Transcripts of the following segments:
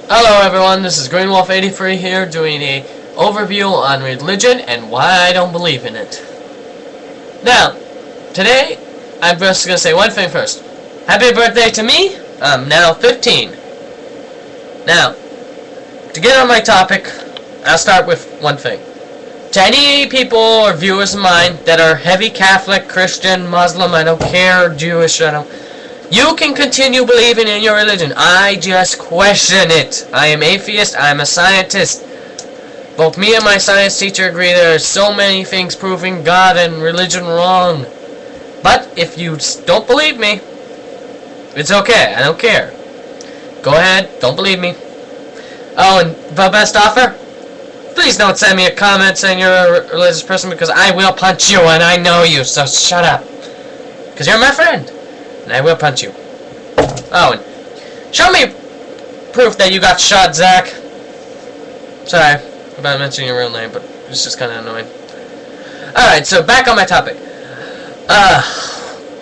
Hello everyone, this is Greenwolf83 here doing a overview on religion and why I don't believe in it. Now, today, I'm just going to say one thing first. Happy birthday to me, I'm now 15. Now, to get on my topic, I'll start with one thing. To any people or viewers of mine that are heavy Catholic, Christian, Muslim, I don't care, Jewish, you can continue believing in your religion. I just question it. I am atheist. I am a scientist. Both me and my science teacher agree there are so many things proving God and religion wrong. But if you don't believe me, it's okay. I don't care. Go ahead. Don't believe me. Oh, and the best offer? Please don't send me a comment saying you're a religious person because I will punch you and I know you, so shut up. Because you're my friend. And I will punch you. Oh, and show me proof that you got shot, Zach. Sorry about mentioning your real name, but it's just kind of annoying. Alright, so back on my topic.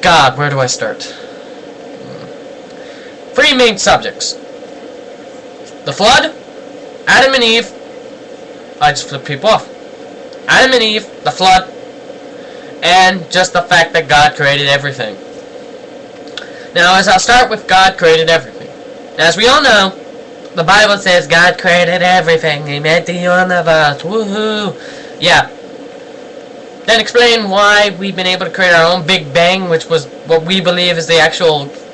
God, where do I start? Three main subjects. The flood, Adam and Eve. I just flipped people off. Adam and Eve, the flood, and just the fact that God created everything. Now, as I'll start with God created everything. Now, as we all know, the Bible says God created everything. He made the universe. Woohoo! Yeah. Then explain why we've been able to create our own Big Bang, which was what we believe is the actual the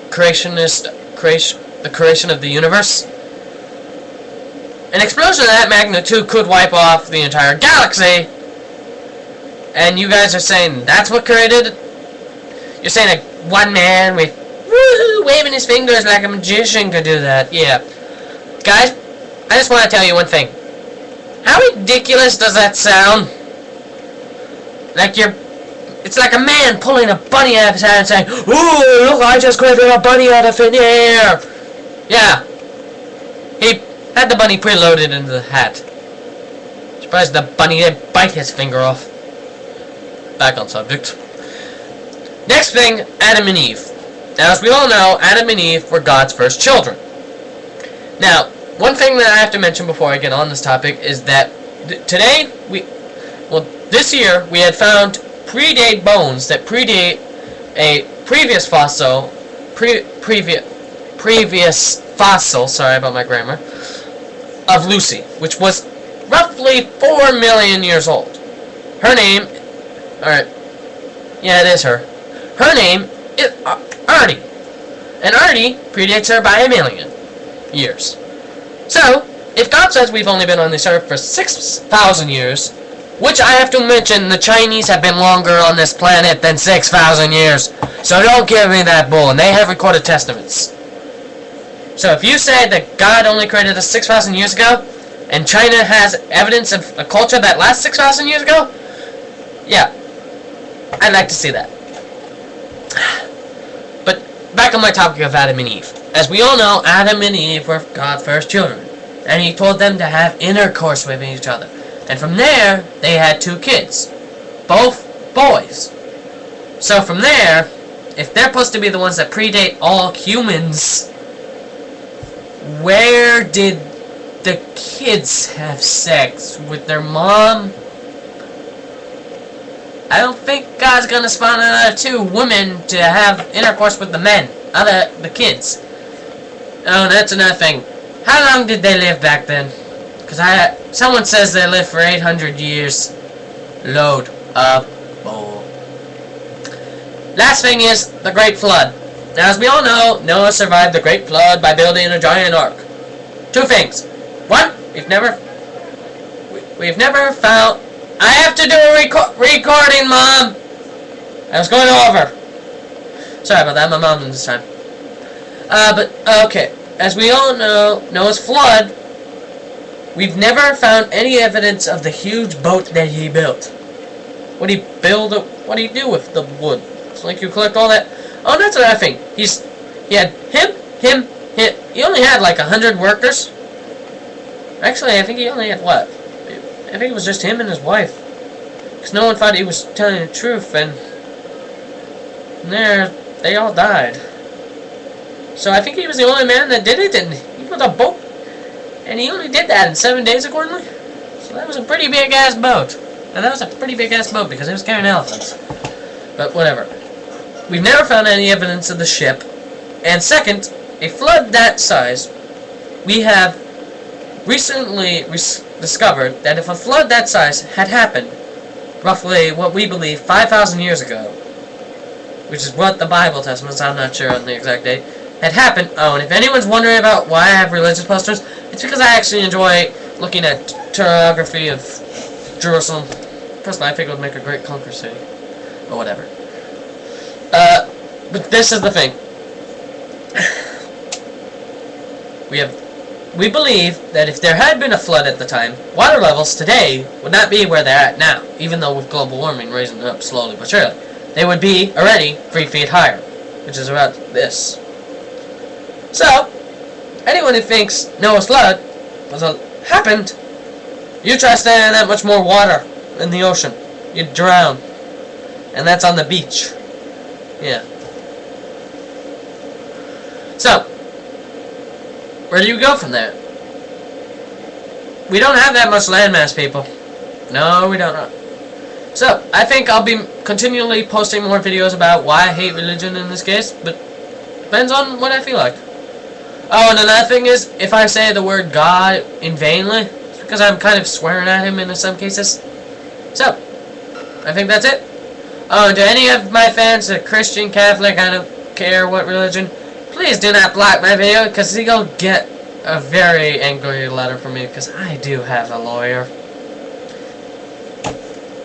creation of the universe. An explosion of that magnitude could wipe off the entire galaxy. And you guys are saying that's what created it? You're saying that one man with woohoo, waving his fingers like a magician could do that. Yeah. Guys, I just want to tell you one thing. How ridiculous does that sound? Like it's like a man pulling a bunny out of his hat and saying, ooh, look, I just created a bunny out of thin air. Yeah. He had the bunny preloaded into the hat. Surprised the bunny didn't bite his finger off. Back on subject. Next thing, Adam and Eve. Now, as we all know, Adam and Eve were God's first children. Now, one thing that I have to mention before I get on this topic is that this year, we had found predate bones that predate a previous fossil, previous fossil, sorry about my grammar, of Lucy, which was roughly 4 million years old. Her name, alright, yeah, it is her. Her name is Artie. And Artie predates her by 1 million years. So, if God says we've only been on this earth for 6,000 years, which I have to mention, the Chinese have been longer on this planet than 6,000 years. So don't give me that bull, and they have recorded testaments. So if you say that God only created us 6,000 years ago, and China has evidence of a culture that lasts 6,000 years ago, yeah, I'd like to see that. But back on my topic of Adam and Eve. As we all know, Adam and Eve were God's first children, and He told them to have intercourse with each other. And from there, they had 2 kids, both boys. So from there, if they're supposed to be the ones that predate all humans, where did the kids have sex? With their mom? I don't think God's gonna spawn another 2 women to have intercourse with the men, the kids. Oh, that's another thing. How long did they live back then? Because someone says they lived for 800 years. Load up bull. Last thing is the Great Flood. Now, as we all know, Noah survived the Great Flood by building a giant ark. 2 things. One, we've never found. I have to do a recording, Mom. I was going over. Sorry about that. My mom this time. But okay. As we all know, Noah's flood. We've never found any evidence of the huge boat that he built. What did he build? What did he do with the wood? It's like you collect all that. Oh, that's another thing. He had him. He only had like 100 workers. Actually, I think he only had what? I think it was just him and his wife. Because no one thought he was telling the truth, and they all died. So I think he was the only man that did it, and he built a boat. And he only did that in 7 days, accordingly. So that was a pretty big-ass boat. And that was a pretty big-ass boat because it was carrying elephants. But whatever. We've never found any evidence of the ship. And second, a flood that size, we have recently discovered that if a flood that size had happened, roughly what we believe 5,000 years ago, which is what the Bible Testament, I'm not sure on the exact date, had happened. Oh, and if anyone's wondering about why I have religious posters, it's because I actually enjoy looking at topography of Jerusalem. Personally, I think it would make a great conquer city. Or whatever. But this is the thing. We believe that if there had been a flood at the time, water levels today would not be where they're at now, even though with global warming raising up slowly but surely. They would be already 3 feet higher, which is about this. So, anyone who thinks Noah's flood happened, you try staying in that much more water in the ocean, you'd drown. And that's on the beach. Yeah. So, where do you go from there? We don't have that much landmass, people. No, we don't. So, I think I'll be continually posting more videos about why I hate religion in this case, but depends on what I feel like. Oh, and another thing is, if I say the word God in vainly, it's because I'm kind of swearing at him in some cases. So, I think that's it. Oh, and to any of my fans, a Christian, Catholic, I don't care what religion, please do not block my video, because you'll get a very angry letter from me, because I do have a lawyer.